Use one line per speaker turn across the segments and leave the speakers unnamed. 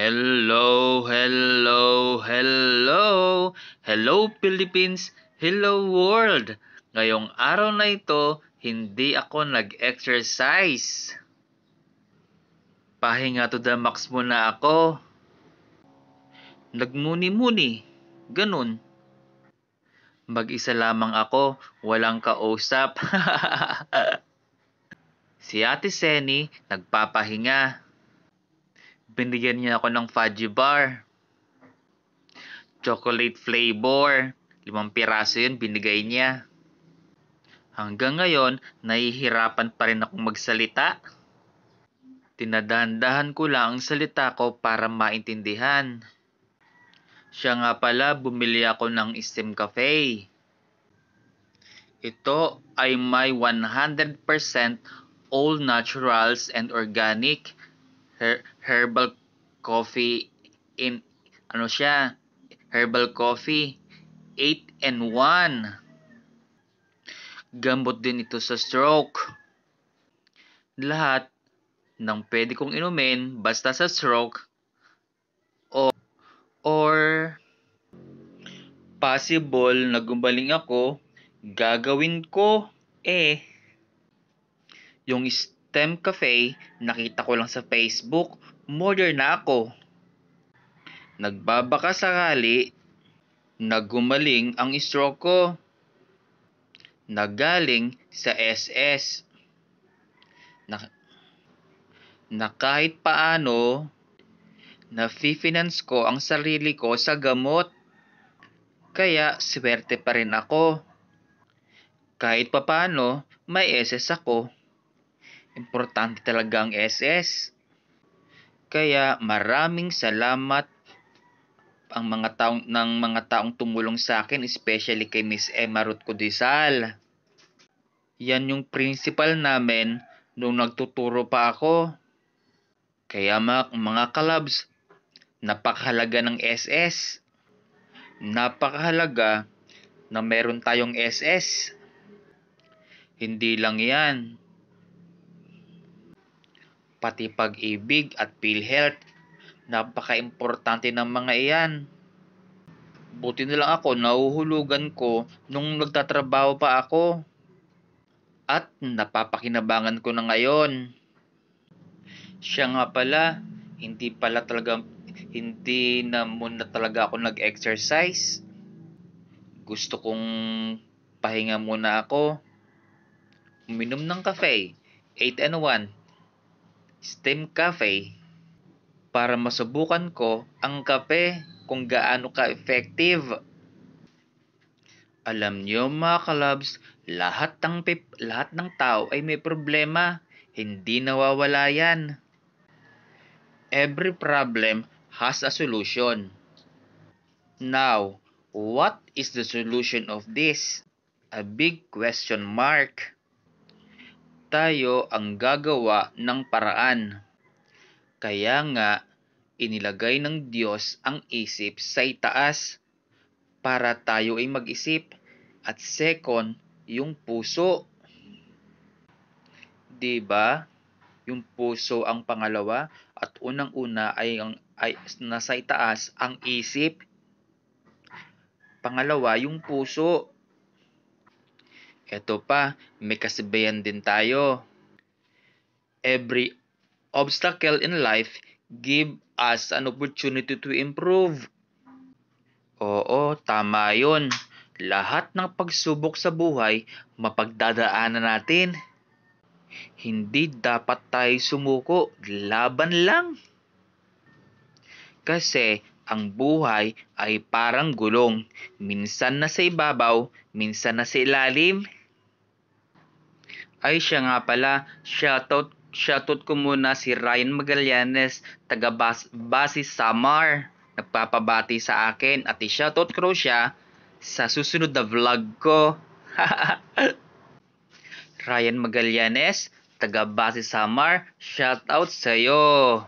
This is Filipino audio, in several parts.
Hello, hello, hello! Hello Philippines! Hello world! Ngayong araw na ito, hindi ako nag-exercise. Pahinga to the max muna ako. Nagmuni-muni. Ganun. Mag-isa lamang ako, walang kausap. Si Ate Seni, nagpapahinga. Binigyan niya ako ng fudgy bar. Chocolate flavor. 5 piraso yun binigay niya. Hanggang ngayon, nahihirapan pa rin akong magsalita. Tinadahan-dahan ko lang ang salita ko para maintindihan. Siya nga pala, bumili ako ng Steam Cafe. Ito ay may 100% all naturals and organic herbal coffee in herbal coffee 8-in-1. Gamot din ito sa stroke. Lahat ng pwede kong inumin basta sa stroke or possible na gumaling ako, gagawin ko. Yung Stem Cafe, nakita ko lang sa Facebook, modern na ako. Nagbabaka sakali na gumaling ang stroke ko. Nagaling sa SS. Na kahit paano, na-finance ko ang sarili ko sa gamot. Kaya swerte pa rin ako. Kahit papaano, may SS ako. Importante talaga ang SS. Kaya maraming salamat ang mga taong tumulong sa akin, especially kay Miss Emma Ruth Codisal. Yan yung principal namin nung nagtuturo pa ako. Kaya mga kalabs, napakahalaga ng SS. Napakahalaga na meron tayong SS. Hindi lang yan. Pati Pag-ibig at PhilHealth, napaka-importante ng mga iyan. Buti na lang ako, nahuhulugan ko nung nagtatrabaho pa ako. At napapakinabangan ko na ngayon. Siya nga pala, hindi na muna talaga ako nag-exercise. Gusto kong pahinga muna ako. Uminom ng cafe, 8-in-1, Steam Cafe, para masubukan ko ang kape kung gaano ka-effective. Alam niyo mga kalabs, lahat ng tao ay may problema. Hindi nawawala yan. Every problem has a solution. Now, what is the solution of this? A big question mark. Tayo ang gagawa ng paraan. Kaya nga, inilagay ng Diyos ang isip sa itaas para tayo ay mag-isip. At second, yung puso. Diba? Yung puso ang pangalawa at unang-una ay nasa itaas ang isip. Pangalawa, yung puso. Eto pa, may kasabayan din tayo. Every obstacle in life give us an opportunity to improve. Oo, tama yun. Lahat ng pagsubok sa buhay, mapagdadaanan natin. Hindi dapat tayo sumuko, laban lang. Kasi ang buhay ay parang gulong. Minsan nasa ibabaw, minsan nasa ilalim. Ay siya nga pala, shoutout ko muna si Ryan Magallanes, taga Basi Samar. Nagpapabati sa akin at i-shoutout ko siya sa susunod na vlog ko. Ryan Magallanes, taga Basi Samar, shoutout sa'yo.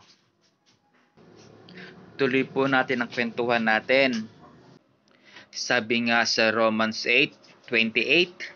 Tuloy po natin ang kwentuhan natin. Sabi nga sa Romans 8:28,